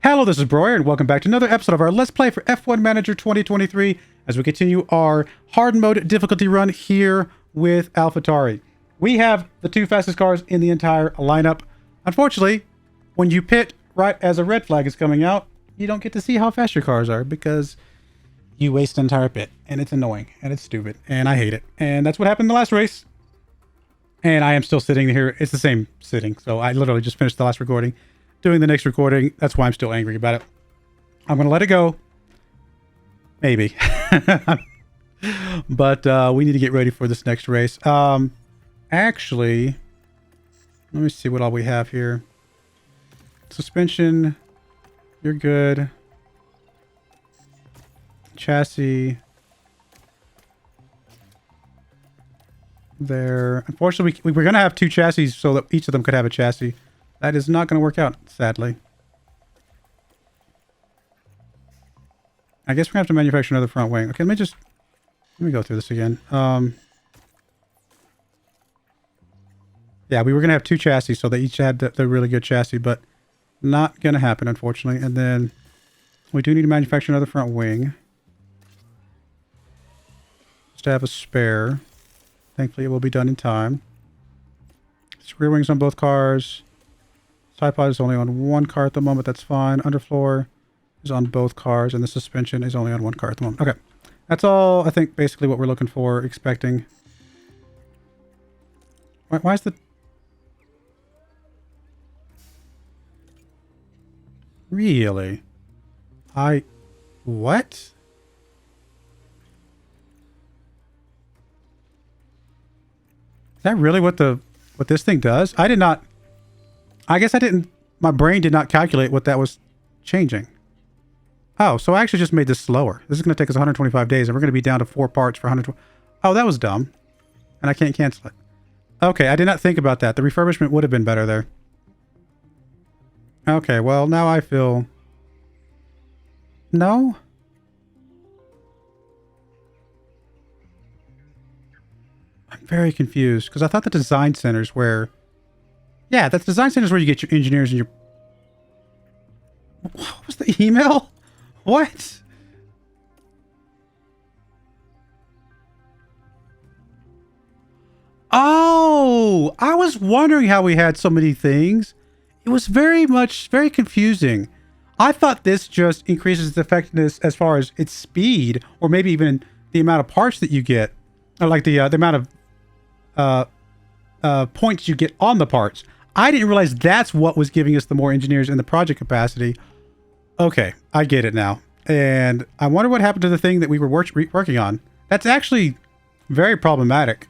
Hello, this is Broyar, and welcome back to another episode of our Let's Play for F1 Manager 2023 as we continue our hard mode difficulty run here with Alfa Tauri. We have the two fastest cars in the entire lineup. Unfortunately, when you pit right as a red flag is coming out, you don't get to see how fast your cars are because you waste an entire pit, and it's annoying, and it's stupid, and I hate it. And that's what happened in the last race. And I am still sitting here. It's the same sitting, so I literally just finished the last recording. Doing the next recording. That's why I'm still angry about it. I'm going to let it go. Maybe. But we need to get ready for this next race. Actually, let me see what all we have here. Suspension. You're good. Chassis. There. Unfortunately, we're going to have two chassis so that each of them could have a chassis. That is not going to work out, sadly. I guess we're going to have to manufacture another front wing. Okay, let me go through this again. Yeah, we were going to have two chassis, so they each had the really good chassis, but not going to happen, unfortunately. And then we do need to manufacture another front wing. Just to have a spare. Thankfully, it will be done in time. Rear wings on both cars. Side pod is only on one car at the moment. That's fine. Underfloor is on both cars, and the suspension is only on one car at the moment. Okay. That's all, I think, basically what we're looking for, expecting. Why is the... Really? What? Is that really what this thing does? I guess I didn't... My brain did not calculate what that was changing. Oh, so I actually just made this slower. This is going to take us 125 days, and we're going to be down to 4 parts for 120... Oh, that was dumb. And I can't cancel it. Okay, I did not think about that. The refurbishment would have been better there. Okay, well, now I feel... No? I'm very confused, because I thought the design centers where... Yeah, that's design centers where you get your engineers and your... What was the email? What? Oh, I was wondering how we had so many things. It was very confusing. I thought this just increases its effectiveness as far as its speed, or maybe even the amount of parts that you get, or like the amount of points you get on the parts. I didn't realize that's what was giving us the more engineers and the project capacity. Okay, I get it now. And I wonder what happened to the thing that we were working on. That's actually very problematic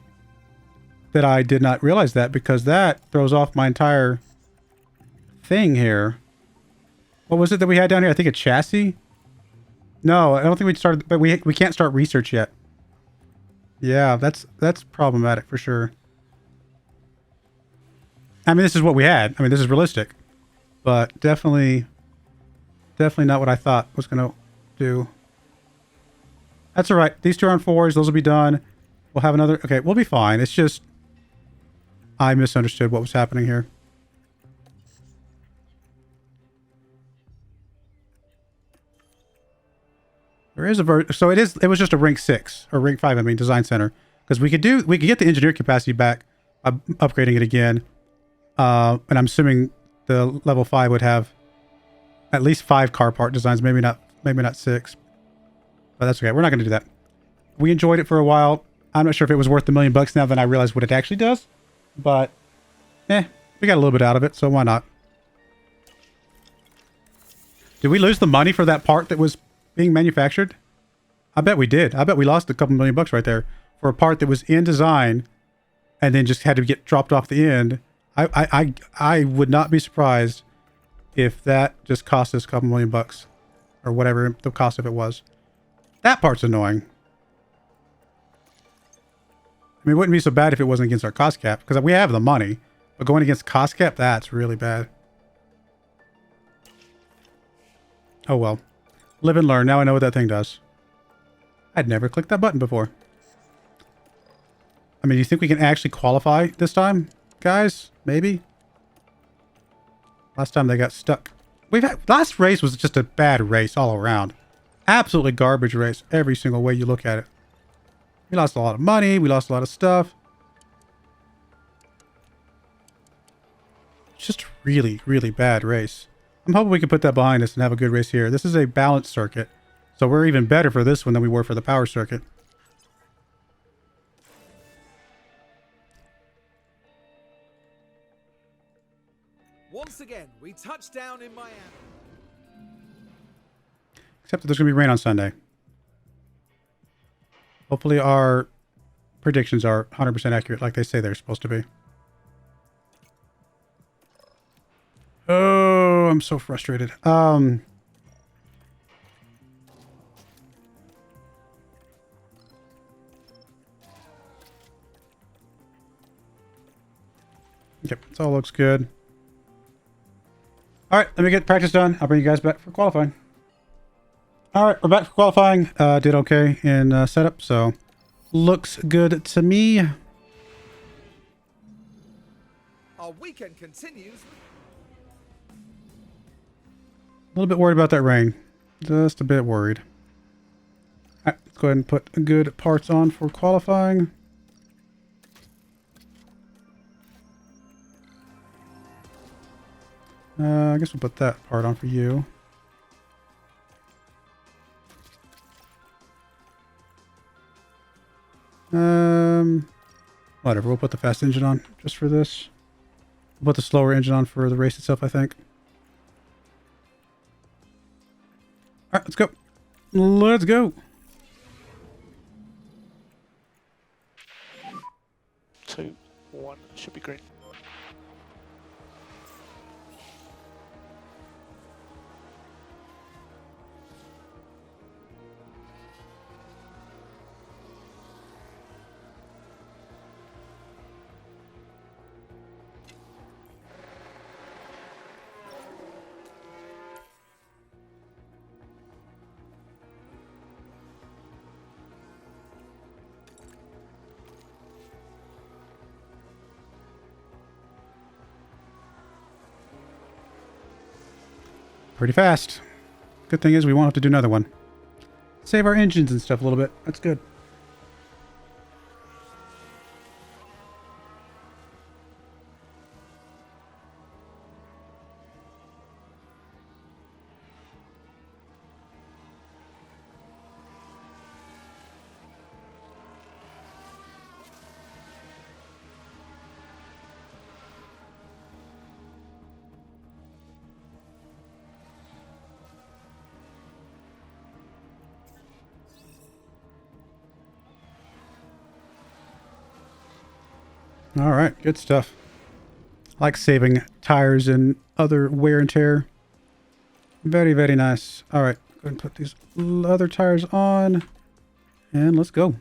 that I did not realize that, because that throws off my entire thing here. What was it that we had down here? I think a chassis? No, I don't think we started, but we can't start research yet. Yeah, that's problematic for sure. I mean, this is what we had. I mean, this is realistic, but definitely not what I thought was going to do. That's all right. These two are on 4s. Those will be done. We'll have another. Okay, we'll be fine. It's just I misunderstood what was happening here. There is a so it was just a rank 6 or rank 5. I mean, design center, because we could get the engineer capacity back by upgrading it again. And I'm assuming the level 5 would have at least 5 car part designs, maybe not 6. But that's okay. We're not going to do that. We enjoyed it for a while. I'm not sure if it was worth the $1 million now that I realized what it actually does. But, we got a little bit out of it, so why not? Did we lose the money for that part that was being manufactured? I bet we did. I bet we lost a couple $1 million right there for a part that was in design and then just had to get dropped off the end. I would not be surprised if that just cost us a couple $1 million or whatever the cost of it was. That part's annoying. I mean, it wouldn't be so bad if it wasn't against our cost cap, because we have the money, but going against cost cap, that's really bad. Oh well. Live and learn. Now I know what that thing does. I'd never clicked that button before. I mean, do you think we can actually qualify this time, guys? Maybe? Last time they got stuck we've had, last race was just a bad race all around. Absolutely garbage race every single way you look at it. We lost a lot of money. We lost a lot of stuff. It's just really, really bad race. I'm hoping we can put that behind us and have a good race here. This is a balanced circuit, so we're even better for this one than we were for the power circuit. Once again, we touch down in Miami. Except that there's going to be rain on Sunday. Hopefully our predictions are 100% accurate like they say they're supposed to be. Oh, I'm so frustrated. Okay, this all looks good. All right, let me get practice done. I'll bring you guys back for qualifying. All right, we're back for qualifying. Did okay in setup, so looks good to me. Our weekend continues. A little bit worried about that rain. Just a bit worried. All right, let's go ahead and put good parts on for qualifying. I guess we'll put that part on for you. Whatever, we'll put the fast engine on just for this. We'll put the slower engine on for the race itself, I think. Alright, let's go. Let's go. 2, 1, should be green. Pretty fast. Good thing is we won't have to do another one. Save our engines and stuff a little bit. That's good. All right, good stuff. I like saving tires and other wear and tear. Very, very nice. All right, go ahead and put these other tires on, and let's go.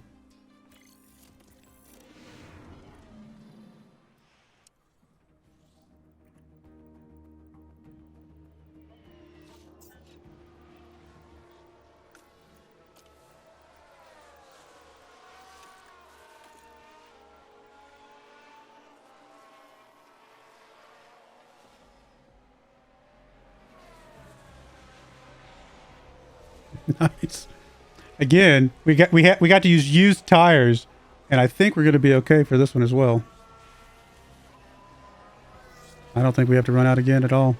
Nice. Again, we got to use used tires, and I think we're going to be okay for this one as well. I don't think we have to run out again at all.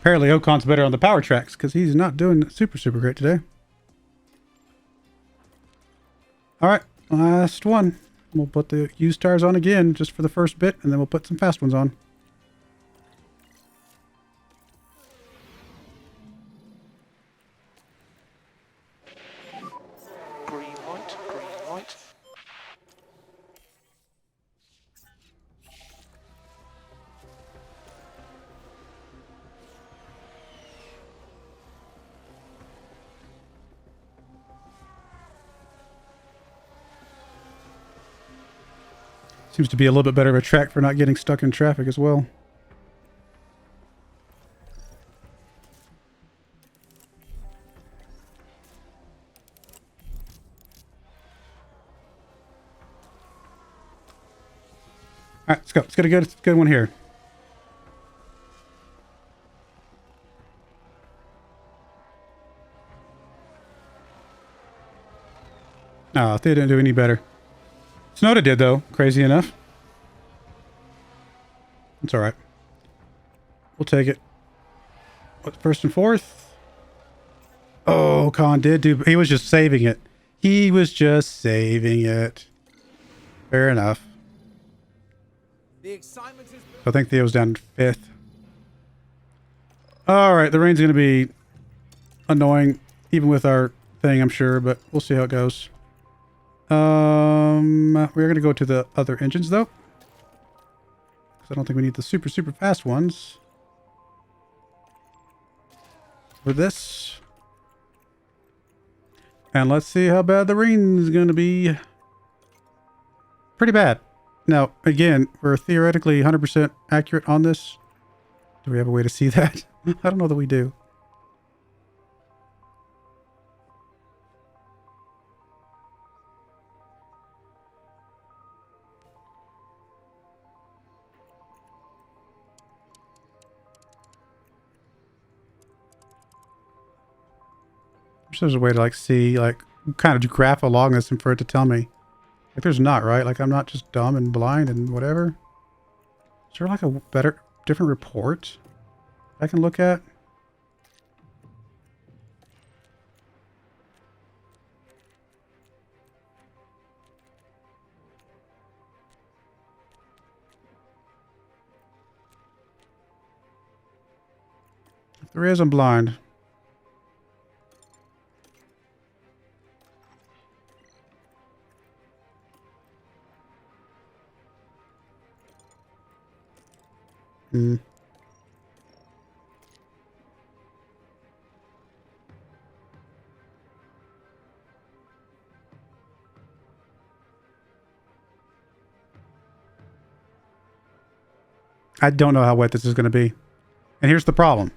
Apparently Ocon's better on the power tracks because he's not doing super great today. All right, last one. We'll put the used tires on again just for the first bit, and then we'll put some fast ones on. Green light, green light. Seems to be a little bit better of a track for not getting stuck in traffic as well. All right, let's go. Let's get a good one here. Oh, they didn't do any better. Snowda did, though, crazy enough. It's all right. We'll take it. What, first and fourth? Oh, Khan did do... He was just saving it. He was just saving it. Fair enough. The excitement is... I think Theo's down fifth. All right, the rain's going to be annoying, even with our thing, I'm sure, but we'll see how it goes. We're going to go to the other engines, though. Because I don't think we need the super, super fast ones. For this. And let's see how bad the rain's going to be. Pretty bad. Now, again, we're theoretically 100% accurate on this. Do we have a way to see that? I don't know that we do. Wish there's a way to like see, like kind of graph along this and for it to tell me. Like there's not, right? Like I'm not just dumb and blind and whatever. Is there like a better, different report I can look at? If there is, I'm blind. I don't know how wet this is going to be. And here's the problem.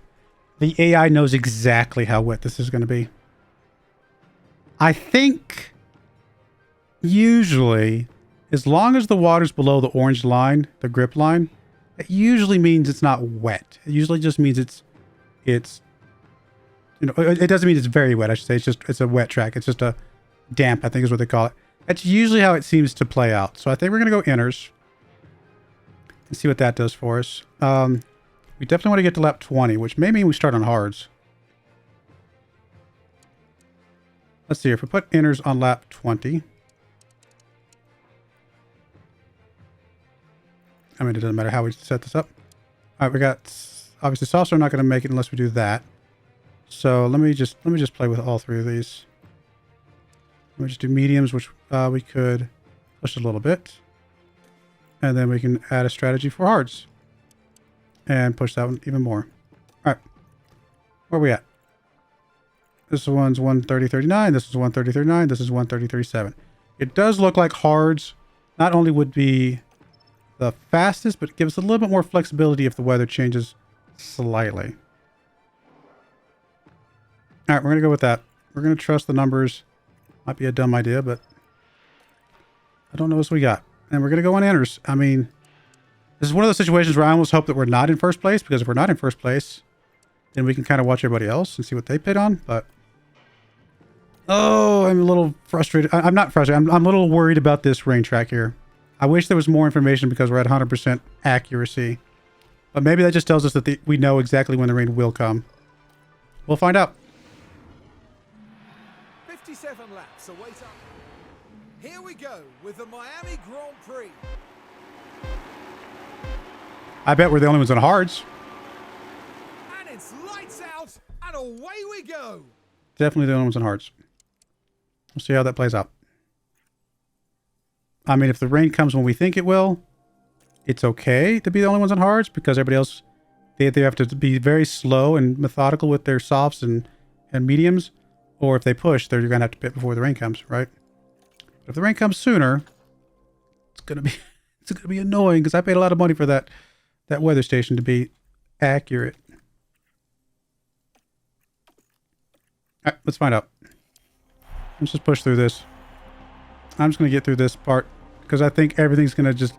The AI knows exactly how wet this is going to be. I think usually, as long as the water's below the orange line, the grip line, it usually means it's not wet. It usually just means it's you know, it doesn't mean it's very wet, I should say. It's a wet track. It's just a damp, I think is what they call it. That's usually how it seems to play out. So I think we're going to go inners and see what that does for us. We definitely want to get to lap 20, which may mean we start on hards. Let's see, if we put inners on lap 20. I mean, it doesn't matter how we set this up. All right, we got, obviously softs are not going to make it unless we do that. So let me just play with all three of these. Let me just do mediums, which we could push a little bit. And then we can add a strategy for hards. And push that one even more. All right. Where are we at? This one's 130.39. This is 130.39. This is 130.37. It does look like hards not only would be the fastest, but give us a little bit more flexibility if the weather changes slightly. All right, we're going to go with that. We're going to trust the numbers. Might be a dumb idea, but I don't know what we got. And we're going to go on inners. I mean, this is one of those situations where I almost hope that we're not in first place, because if we're not in first place, then we can kind of watch everybody else and see what they pit on. But oh, I'm a little frustrated. I'm not frustrated. I'm a little worried about this rain track here. I wish there was more information because we're at 100% accuracy. But maybe that just tells us that we know exactly when the rain will come. We'll find out. 57 laps await up. Here we go with the Miami Grand Prix. I bet we're the only ones on hards. And it's lights out and away we go. Definitely the only ones on hards. We'll see how that plays out. I mean, if the rain comes when we think it will, it's okay to be the only ones on hards because everybody else, they have to be very slow and methodical with their softs and mediums. Or if they push, they're going to have to pit before the rain comes, right? But if the rain comes sooner, it's going It's going to be annoying because I paid a lot of money for that weather station to be accurate. All right, let's find out. Let's just push through this. I'm just going to get through this part because I think everything's going to just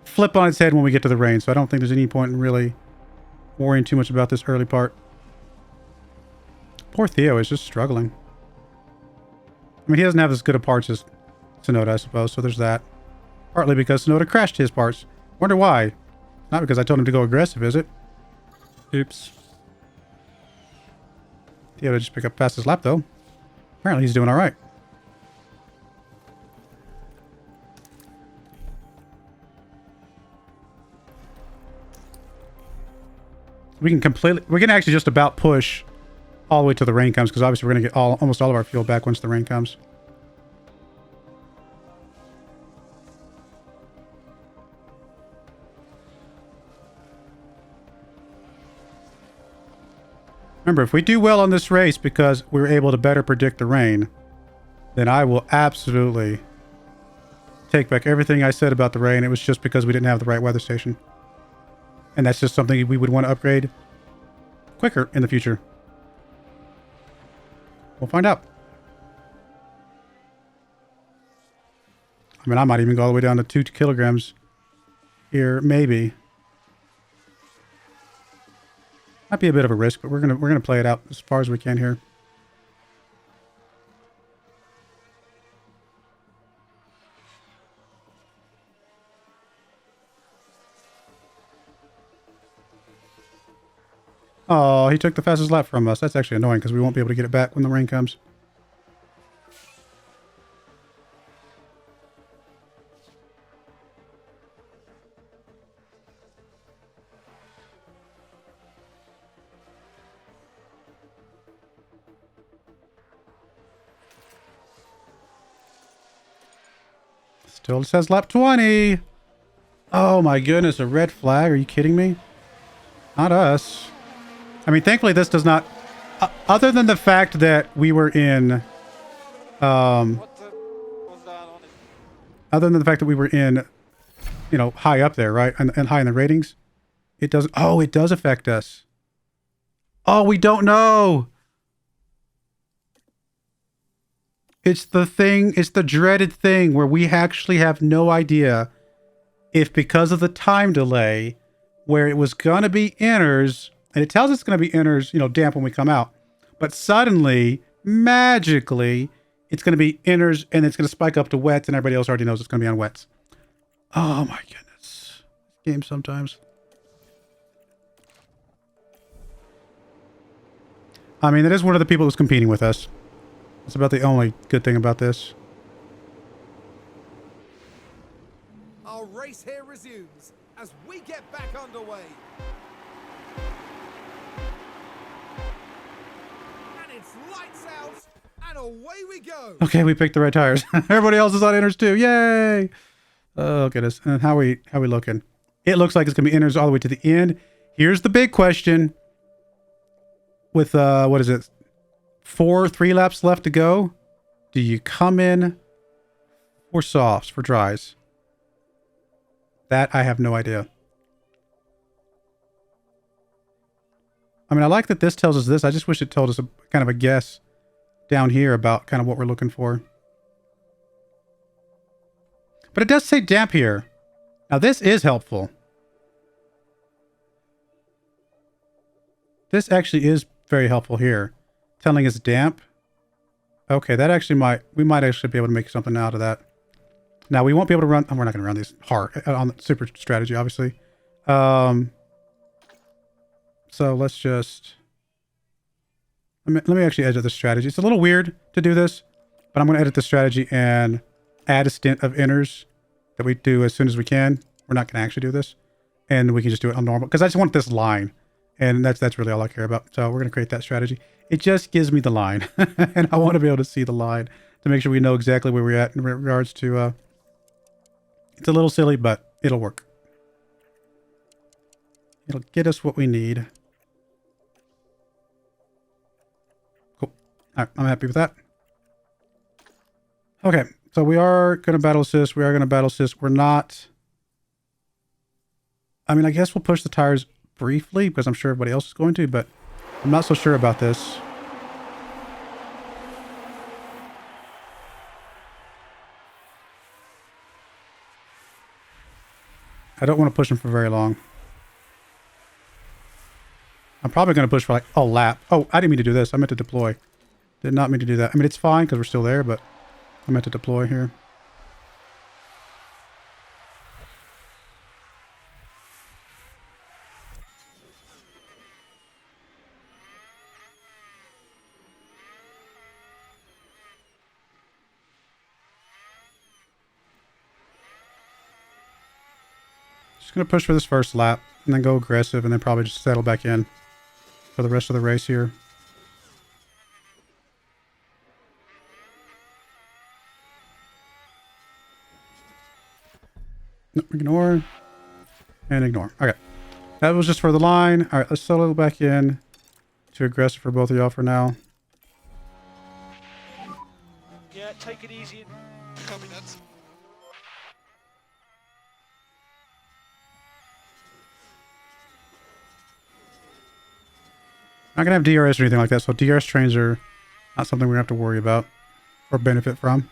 flip on its head when we get to the rain. So I don't think there's any point in really worrying too much about this early part. Poor Theo is just struggling. I mean, he doesn't have as good of parts as Sonoda, I suppose, so there's that. Partly because Sonoda crashed his parts. Wonder why. Not because I told him to go aggressive, is it? Oops. Theo did just pick up past his lap, though. Apparently he's doing alright. We can actually just about push all the way till the rain comes, because obviously we're going to get almost all of our fuel back once the rain comes. Remember, if we do well on this race because we were able to better predict the rain, then I will absolutely take back everything I said about the rain. It was just because we didn't have the right weather station. And that's just something we would want to upgrade quicker in the future. We'll find out. I mean, I might even go all the way down to 2 kilograms here, maybe. Might be a bit of a risk, but we're gonna play it out as far as we can here. Oh, he took the fastest lap from us. That's actually annoying because we won't be able to get it back when the rain comes. Still says lap 20. Oh my goodness, a red flag. Are you kidding me? Not us. I mean, thankfully this does not... other than the fact that we were in... other than the fact that we were in, you know, high up there, right? And high in the ratings. It does... Oh, it does affect us. Oh, we don't know! It's the thing, it's the dreaded thing where we actually have no idea if because of the time delay where it was going to be inners, and it tells us it's going to be inners, you know, damp when we come out, but suddenly, magically, it's going to be inners and it's going to spike up to wets and everybody else already knows it's going to be on wets. Oh my goodness. This game sometimes. I mean, it is one of the people who's competing with us. That's about the only good thing about this. Our race here resumes as we get back underway. And it's lights out and away we go. Okay, we picked the right tires. Everybody else is on inners too. Yay! Oh goodness. And how we looking? It looks like it's gonna be inners all the way to the end. Here's the big question. With what is it? 3 laps left to go. Do you come in for softs, for dries? That I have no idea. I mean, I like that this tells us this. I just wish it told us kind of a guess down here about kind of what we're looking for. But it does say damp here. Now this is helpful. This actually is very helpful here. Telling us damp. Okay, that actually we might actually be able to make something out of that. Now we won't be able to run, we're not going to run these hard on the super strategy, obviously. So let's just, let me actually edit the strategy. It's a little weird to do this, but I'm going to edit the strategy and add a stint of inners that we do as soon as we can. We're not going to actually do this, and we can just do it on normal because I just want this line. And that's really all I care about. So we're going to create that strategy. It just gives me the line. And I want to be able to see the line to make sure we know exactly where we're at in regards to... it's a little silly, but it'll work. It'll get us what we need. Cool. All right, I'm happy with that. Okay, so we are going to battle assist. We are going to battle assist. We're not I mean, I guess we'll push the tires briefly because I'm sure everybody else is going to, but I'm not so sure about this. I don't want to push them for very long. I'm probably going to push for like a lap. Oh, I didn't mean to do this. I meant to deploy. Did not mean to do that. I mean, it's fine because we're still there, but I meant to deploy here. Just going to push for this first lap and then go aggressive and then probably just settle back in for the rest of the race here. No, ignore and ignore. Okay. That was just for the line. All right, let's settle back in to aggressive for both of y'all for now. Yeah, take it easy. Copy that. Not gonna have DRS or anything like that, so DRS trains are not something we're gonna have to worry about or benefit from.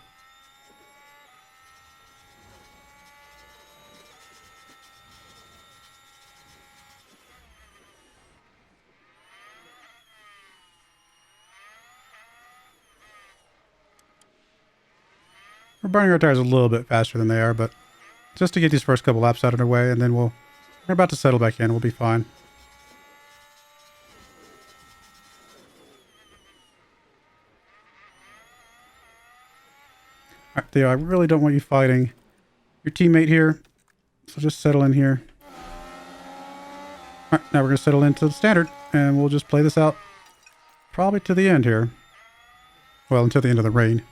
We're burning our tires a little bit faster than they are, but just to get these first couple laps out of our way, and then we're about to settle back in. We'll be fine. All right, Theo, I really don't want you fighting your teammate here, so just settle in here. All right, now we're going to settle into the standard, and we'll just play this out probably to the end here. Well, until the end of the rain.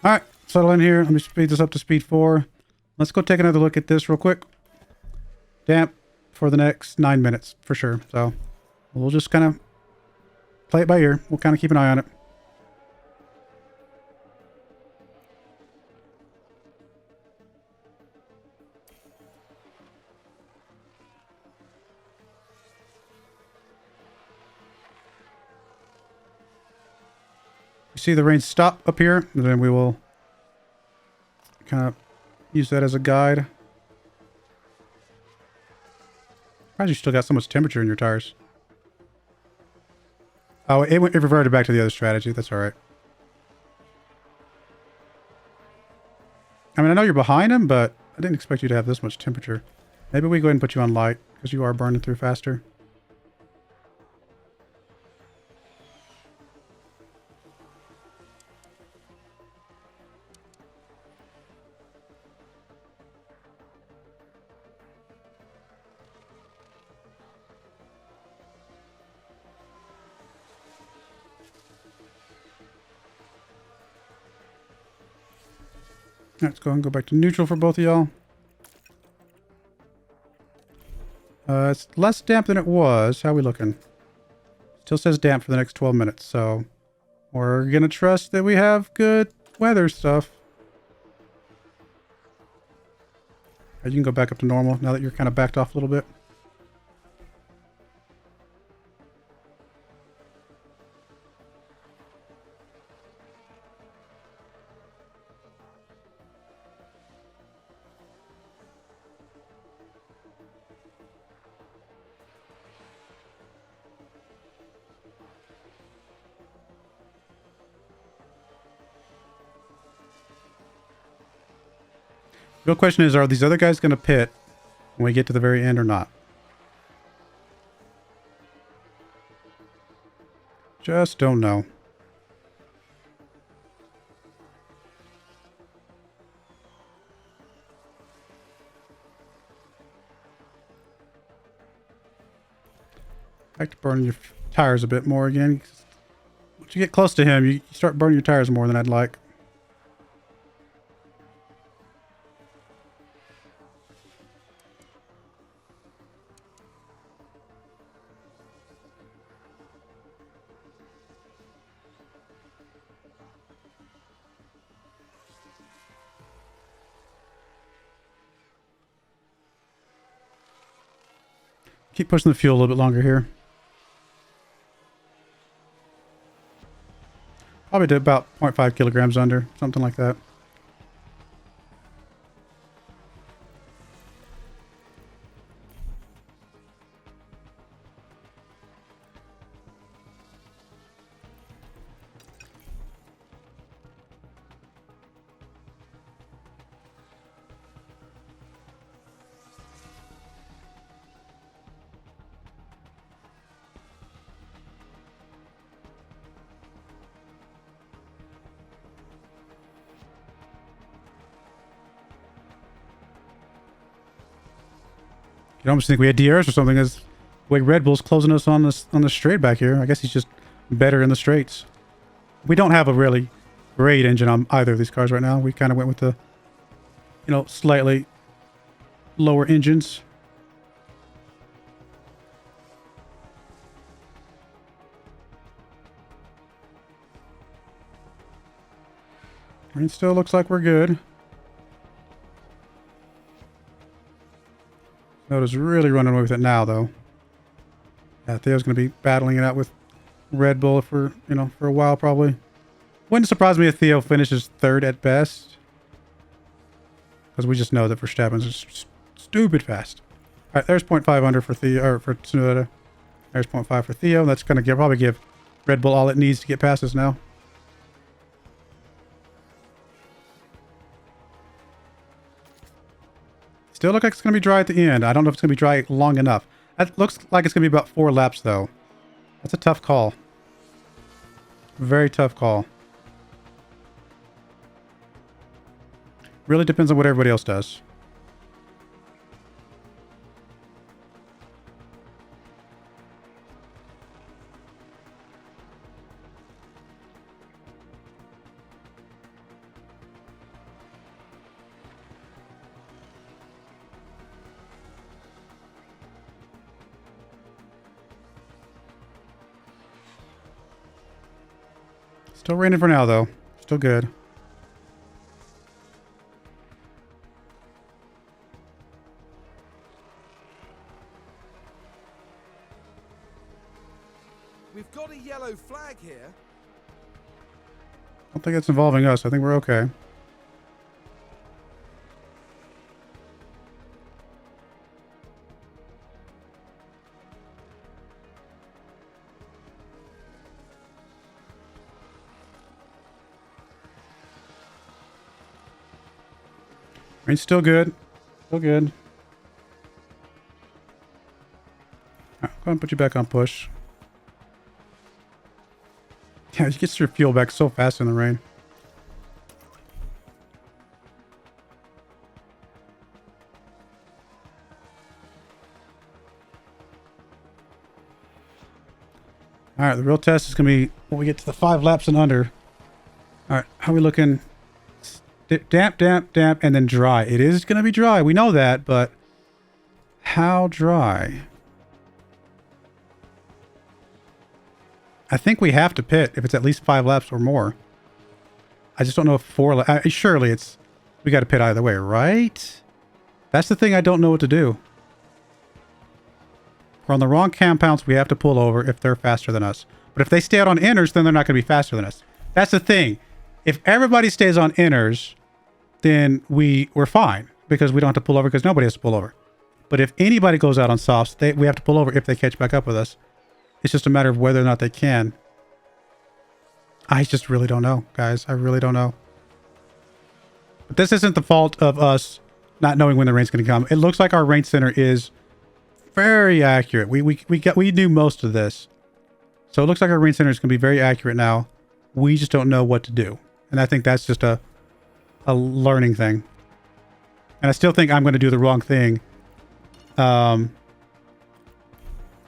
All right, settle in here. Let me speed this up to speed 4. Let's go take another look at this real quick. Damp for the next 9 minutes for sure. So we'll just kind of play it by ear. We'll kind of keep an eye on it. You see the rain stop up here, and then we will kind of use that as a guide. Surprised you still got so much temperature in your tires. Oh, it reverted back to the other strategy. That's all right. I mean, I know you're behind him, but I didn't expect you to have this much temperature. Maybe we go ahead and put you on light, because you are burning through faster. Let's go and go back to neutral for both of y'all. It's less damp than it was. How are we looking? Still says damp for the next 12 minutes, so we're gonna trust that we have good weather stuff. You can go back up to normal now that you're kind of backed off a little bit. Real question is, are these other guys going to pit when we get to the very end or not? Just don't know. I like to burn your tires a bit more again. Once you get close to him, you start burning your tires more than I'd like. Keep pushing the fuel a little bit longer here. Probably to about 0.5 kilograms under, something like that. You almost think we had DRS or something as the way Red Bull's closing us on the straight back here. I guess he's just better in the straights. We don't have a really great engine on either of these cars right now. We kind of went with the, slightly lower engines. And it still looks like we're good. Noda's really running away with it now, though. Yeah, Theo's going to be battling it out with Red Bull for a while, probably. Wouldn't surprise me if Theo finishes third at best. Because we just know that Verstappen's just stupid fast. All right, there's 0.5 under for Theo, or for Tsunoda. There's 0.5 for Theo. That's going to probably give Red Bull all it needs to get past us now. Still look like it's going to be dry at the end. I don't know if it's going to be dry long enough. That looks like it's going to be about 4 laps, though. That's a tough call. Very tough call. Really depends on what everybody else does. Still raining for now, though. Still good. We've got a yellow flag here. I don't think it's involving us. I think we're okay. Rain's still good. Still good. All right, go ahead and put you back on push. Yeah, you get your fuel back so fast in the rain. All right, the real test is going to be when we get to the 5 laps and under. All right, how are we looking? Damp, damp, damp, and then dry. It is going to be dry. We know that, but how dry? I think we have to pit if it's at least 5 laps or more. I just don't know if 4 laps... surely we got to pit either way, right? That's the thing I don't know what to do. If we're on the wrong compounds, we have to pull over if they're faster than us. But if they stay out on inners, then they're not going to be faster than us. That's the thing. If everybody stays on inners, then we're fine because we don't have to pull over because nobody has to pull over. But if anybody goes out on softs, we have to pull over if they catch back up with us. It's just a matter of whether or not they can. I just really don't know, guys. I really don't know. But this isn't the fault of us not knowing when the rain's going to come. It looks like our rain center is very accurate. We knew most of this. So it looks like our green center is going to be very accurate now. We just don't know what to do. And I think that's just a learning thing. And I still think I'm going to do the wrong thing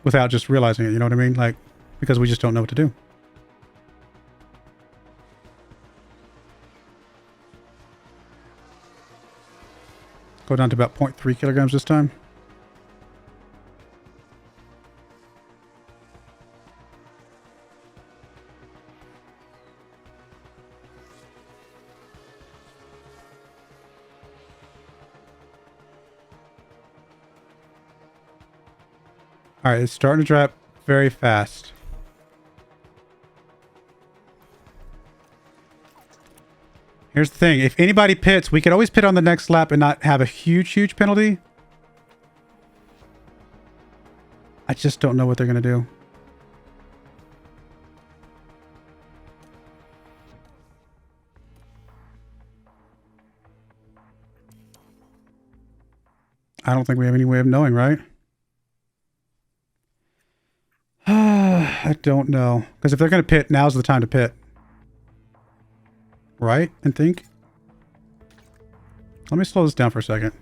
without just realizing it. You know what I mean? Like, because we just don't know what to do. Go down to about 0.3 kilograms this time. All right, it's starting to drop very fast. Here's the thing. If anybody pits, we could always pit on the next lap and not have a huge penalty. I just don't know what they're going to do. I don't think we have any way of knowing, right? I don't know. Because if they're going to pit, now's the time to pit. Right? And think. Let me slow this down for a second.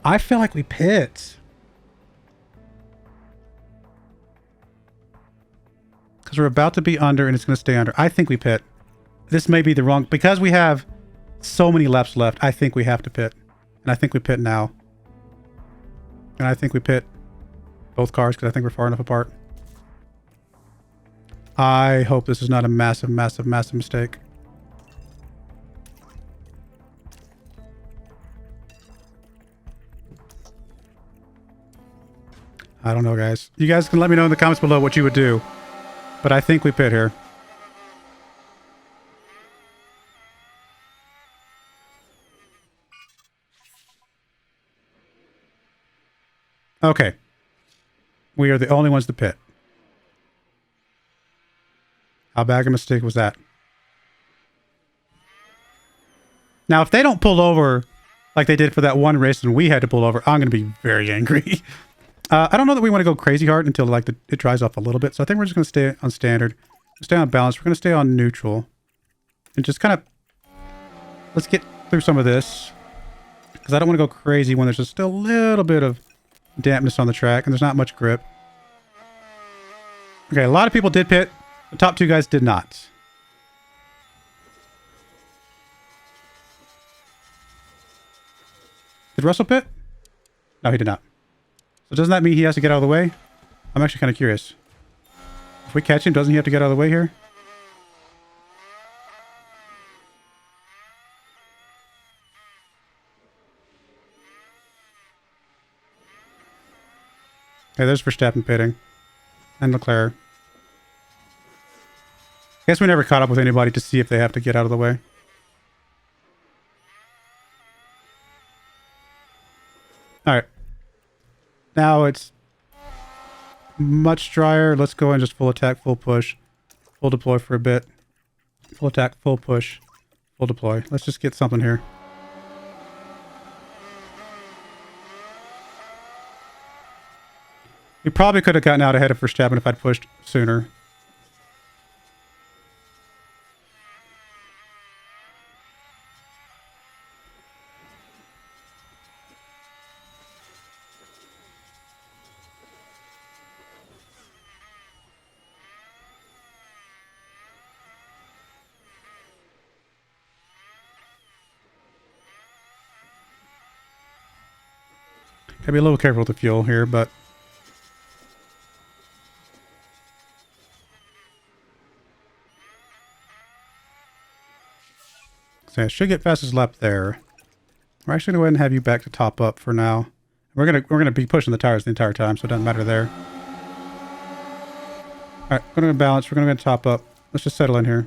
I feel like we pit. Because we're about to be under and it's going to stay under. I think we pit. This may be the wrong... Because we have so many laps left, I think we have to pit. And I think we pit now. And I think we pit both cars because I think we're far enough apart. I hope this is not a massive mistake. I don't know, guys. You guys can let me know in the comments below what you would do. But I think we pit here. Okay. We are the only ones to pit. How bad a mistake was that? Now, if they don't pull over like they did for that one race and we had to pull over, I'm going to be very angry. I don't know that we want to go crazy hard until like it dries off a little bit. So I think we're just going to stay on standard. Stay on balance. We're going to stay on neutral. And just kind of... Let's get through some of this. Because I don't want to go crazy when there's just still a little bit of dampness on the track and there's not much grip. Okay, a lot of people did pit. The top two guys did not. Did Russell pit? No, he did not. So doesn't that mean he has to get out of the way? I'm actually kind of curious. If we catch him, doesn't he have to get out of the way here? Okay, there's Verstappen pitting. And Leclerc. I guess we never caught up with anybody to see if they have to get out of the way. Alright. Now it's much drier. Let's go and just full attack, full push. Full deploy for a bit. Full attack, full push. Full deploy. Let's just get something here. We probably could have gotten out ahead of Verstappen if I'd pushed sooner. Gotta be a little careful with the fuel here, but... So I should get fastest lap there. We're actually gonna go ahead and have you back to top up for now. We're gonna be pushing the tires the entire time, so it doesn't matter there. Alright, we're gonna balance, we're gonna top up. Let's just settle in here.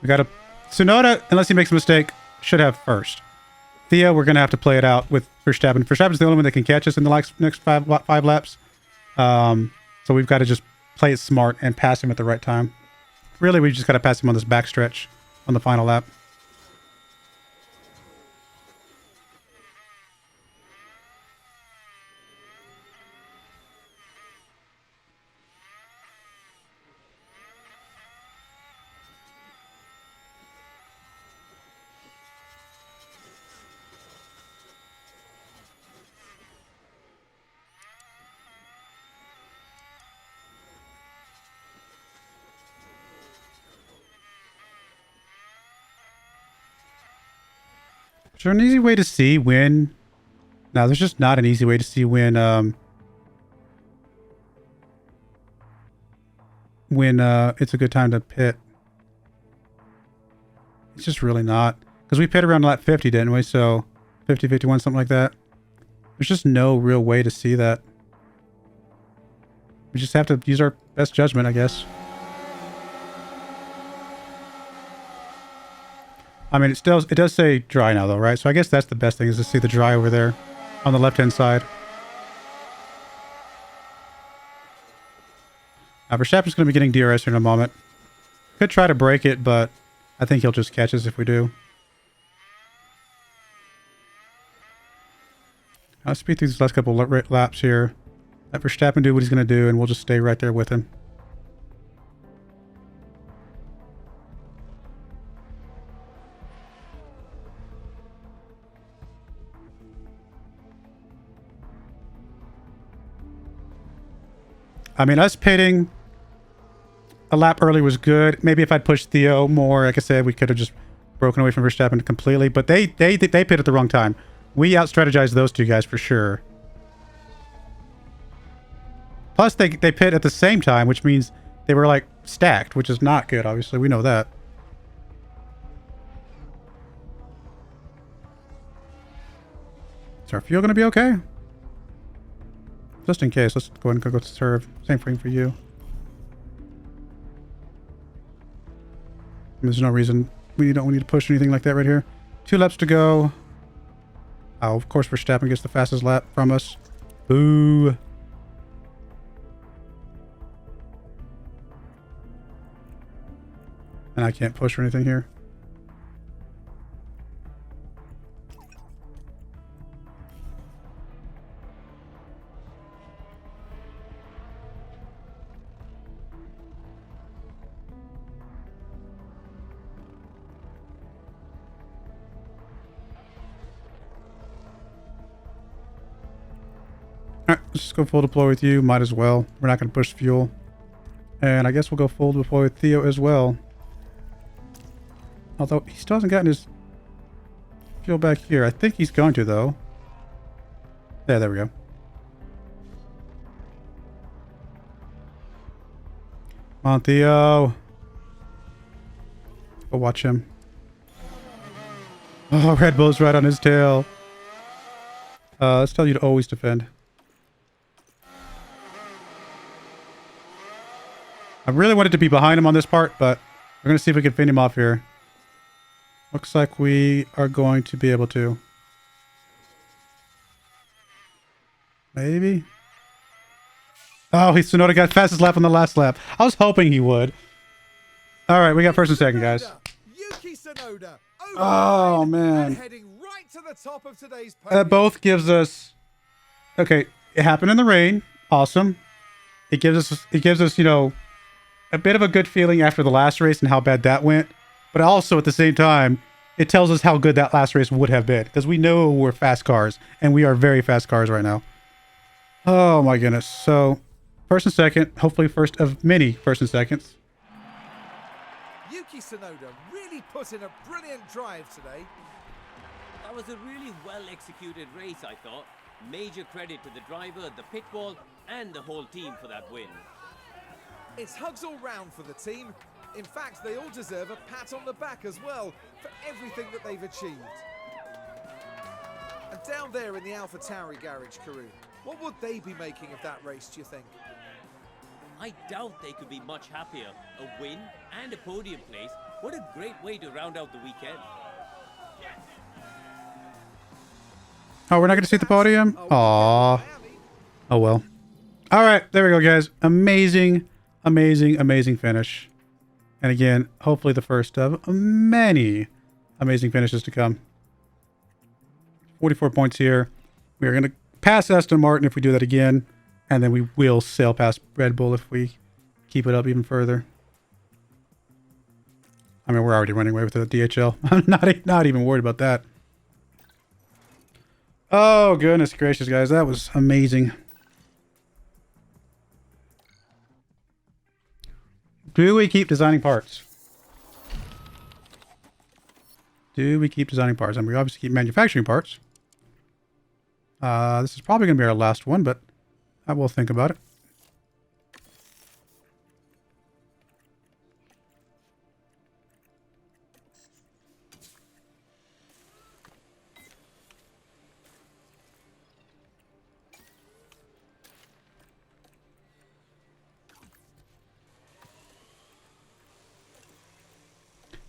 We got a Tsunoda, unless he makes a mistake, should have first. Thea, we're gonna have to play it out with Verstappen. Verstappen's the only one that can catch us in the next five laps. So we've got to just play it smart and pass him at the right time. Really, we just got to pass him on this backstretch on the final lap. Is there an easy way to see when... No, there's just not an easy way to see when it's a good time to pit. It's just really not. Because we pit around lap 50, didn't we? So 50, 51, something like that. There's just no real way to see that. We just have to use our best judgment, I guess. I mean, it does say dry now, though, right? So I guess that's the best thing, is to see the dry over there on the left-hand side. Verstappen's going to be getting DRS here in a moment. Could try to break it, but I think he'll just catch us if we do. I'll speed through these last couple laps here. Let Verstappen do what he's going to do, and we'll just stay right there with him. I mean, us pitting a lap early was good. Maybe if I'd pushed Theo more, like I said, we could have just broken away from Verstappen completely. But they pit at the wrong time. We out-strategized those two guys for sure. Plus, they pit at the same time, which means they were, like, stacked, which is not good, obviously. We know that. Is our fuel going to be okay? Just in case, let's go ahead and go to serve. Same thing for you. There's no reason we don't need to push anything like that right here. 2 laps to go. Oh, of course Verstappen gets the fastest lap from us. Boo. And I can't push or anything here. Alright, let's just go full deploy with you. Might as well. We're not going to push fuel. And I guess we'll go full deploy with Theo as well. Although he still hasn't gotten his fuel back here. I think he's going to, though. Yeah, there we go. Come on, Theo. Go watch him. Oh, Red Bull's right on his tail. Let's tell you to always defend. I really wanted to be behind him on this part, but we're going to see if we can finish him off here. Looks like we are going to be able to. Maybe? Oh, Tsunoda got fastest lap on the last lap. I was hoping he would. All right, we got first and second, guys. Yuki Tsunoda, Oh, man. heading right to the top of today's That both gives us... Okay, it happened in the rain. Awesome. It gives us, you know, a bit of a good feeling after the last race and how bad that went. But also, at the same time, it tells us how good that last race would have been. Because we know we're fast cars. And we are very fast cars right now. Oh, my goodness. So, first and second. Hopefully first of many first and seconds. Yuki Tsunoda really put in a brilliant drive today. That was a really well-executed race, I thought. Major credit to the driver, the pit wall, and the whole team for that win. It's hugs all round for the team. In fact, they all deserve a pat on the back as well for everything that they've achieved. And down there in the Alfa Tauri garage, Karun, what would they be making of that race, do you think? I doubt they could be much happier. A win and a podium place. What a great way to round out the weekend. Oh, we're not going to see the podium? Aww. Oh, well. All right, there we go, guys. Amazing, amazing, amazing finish. And again, hopefully the first of many amazing finishes to come. 44 points here. We are going to pass Aston Martin if we do that again. And then we will sail past Red Bull if we keep it up even further. I mean, we're already running away with the DHL. I'm not even worried about that. Oh, goodness gracious, guys. That was amazing. Do we keep designing parts? Do we keep designing parts? And we obviously keep manufacturing parts. This is probably going to be our last one, but I will think about it.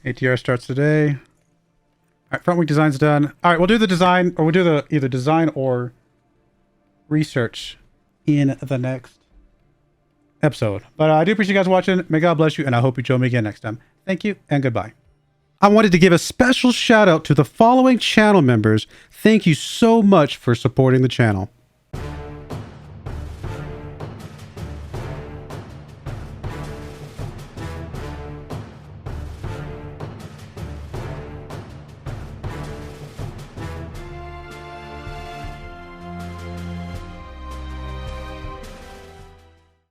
ATR starts today. All right, front wing design's done. All right, we'll do the design, or we'll do the either design or research in the next episode. But I do appreciate you guys watching. May God bless you, and I hope you join me again next time. Thank you, and goodbye. I wanted to give a special shout out to the following channel members. Thank you so much for supporting the channel.